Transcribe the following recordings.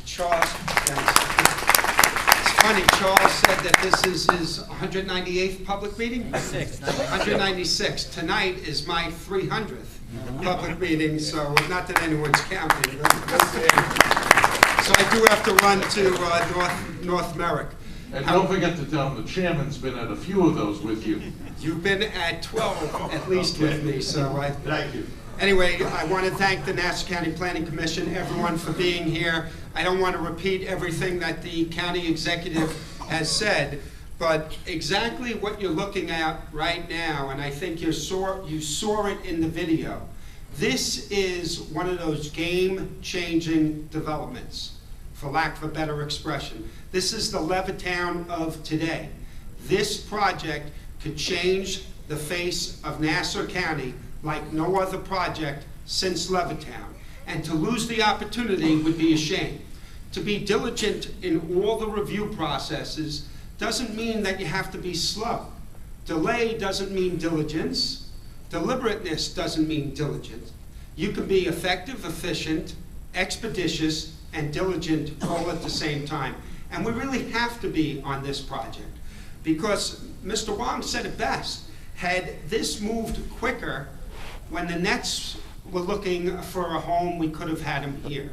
Charles, it's funny, Charles said that this is his 198th public meeting? 196. Tonight is my 300th public meeting, so not that anyone's counting. So I do have to run to North Merrick. And don't forget to tell them the chairman's been at a few of those with you. You've been at 12 at least with me, so Thank you. Anyway, I want to thank the Nassau County Planning Commission, everyone for being here. I don't want to repeat everything that the county executive has said, but exactly what you're looking at right now, and I think you saw it in the video, this is one of those game-changing developments, for lack of a better expression. This is the Levittown of today. This project could change the face of Nassau County like no other project since Levittown. And to lose the opportunity would be a shame. To be diligent in all the review processes doesn't mean that you have to be slow. Delay doesn't mean diligence. Deliberateness doesn't mean diligence. You can be effective, efficient, expeditious, and diligent all at the same time. And we really have to be on this project because Mr. Wong said it best. Had this moved quicker, when the Nets were looking for a home, we could have had him here.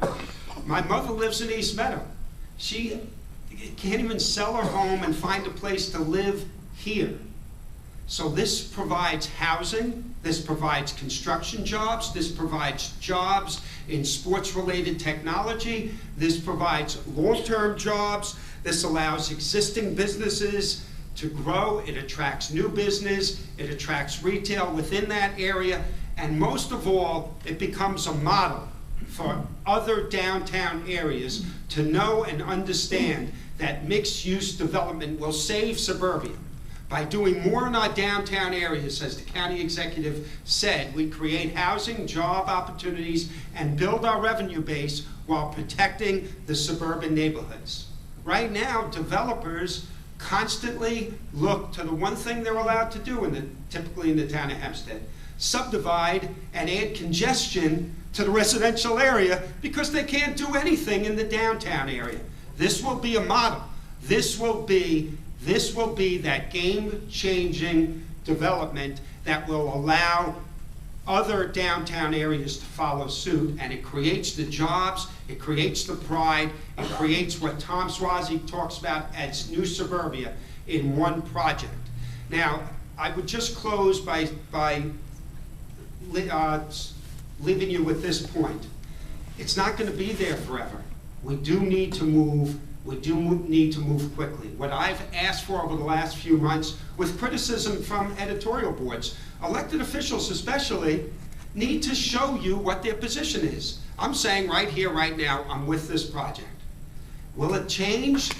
My mother lives in East Meadow. She can't even sell her home and find a place to live here. So this provides housing, this provides construction jobs, this provides jobs in sports-related technology, this provides long-term jobs, this allows existing businesses to grow, it attracts new business, it attracts retail within that area, and most of all, it becomes a model for other downtown areas to know and understand that mixed-use development will save suburbia. By doing more in our downtown areas, as the county executive said, we create housing, job opportunities, and build our revenue base while protecting the suburban neighborhoods. Right now, developers constantly look to the one thing they're allowed to do typically in the town of Hempstead, subdivide and add congestion to the residential area because they can't do anything in the downtown area. This will be a model. This will be that game-changing development that will allow other downtown areas to follow suit, and it creates the jobs, it creates the pride, it creates what Tom Swazi talks about as new suburbia in one project. Now, I would just close by leaving you with this point. It's not going to be there forever. We do need to move. We do need to move quickly. What I've asked for over the last few months, with criticism from editorial boards, elected officials especially, need to show you what their position is. I'm saying right here, right now, I'm with this project. Will it change?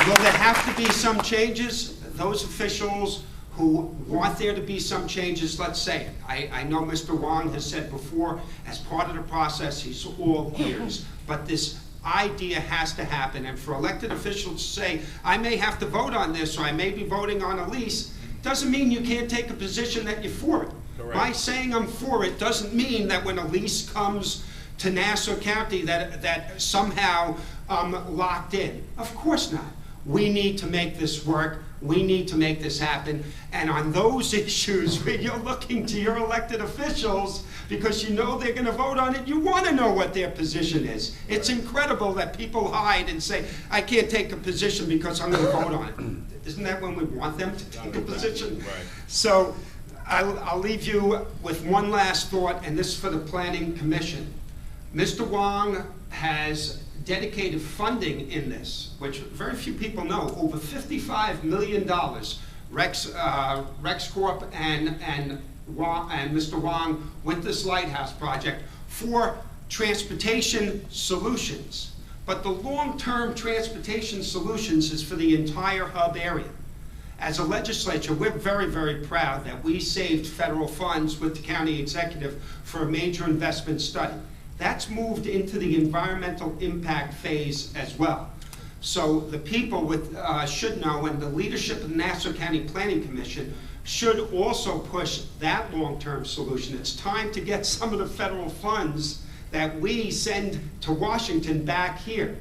Will there have to be some changes? Those officials who want there to be some changes, let's say it. I know Mr. Wong has said before, as part of the process, he's all ears. But this idea has to happen, and for elected officials to say, I may have to vote on this, or I may be voting on a lease, doesn't mean you can't take a position that you're for it. Correct. By saying I'm for it doesn't mean that when a lease comes to Nassau County that somehow locked in. Of course not. We need to make this work. We need to make this happen. And on those issues where you're looking to your elected officials because you know they're going to vote on it, you want to know what their position is. It's incredible that people hide and say, I can't take a position because I'm going to vote on it. Isn't that when we want them to take a position? Right. So I'll leave you with one last thought, and this is for the Planning Commission. Mr. Wong has dedicated funding in this, which very few people know, over $55 million. Rex Corp and Mr. Wong with this Lighthouse project for transportation solutions. But the long-term transportation solutions is for the entire hub area. As a legislature, we're very, very proud that we saved federal funds with the county executive for a major investment study. That's moved into the environmental impact phase as well. So the people should know, and the leadership of the Nassau County Planning Commission should also push that long-term solution. It's time to get some of the federal funds that we send to Washington back here.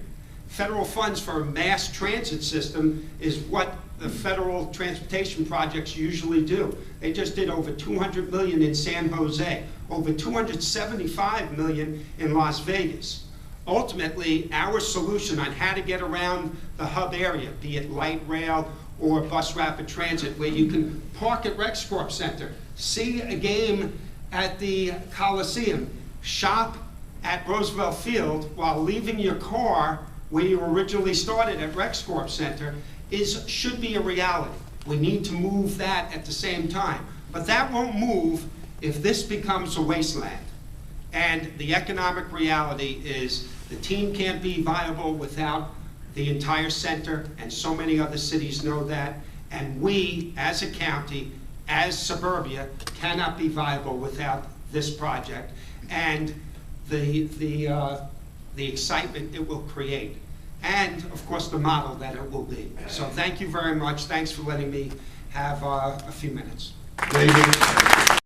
Federal funds for a mass transit system is what the federal transportation projects usually do. They just did over $200 million in San Jose, over $275 million in Las Vegas. Ultimately, our solution on how to get around the hub area, be it light rail or bus rapid transit, where you can park at RexCorp Center, see a game at the Coliseum, shop at Roosevelt Field while leaving your car where you originally started at RexCorp Center, should be a reality. We need to move that at the same time. But that won't move if this becomes a wasteland. And the economic reality is the team can't be viable without the entire center, and so many other cities know that. And we, as a county, as suburbia, cannot be viable without this project and the excitement it will create. And, of course, the model that it will be. So thank you very much. Thanks for letting me have a few minutes. David.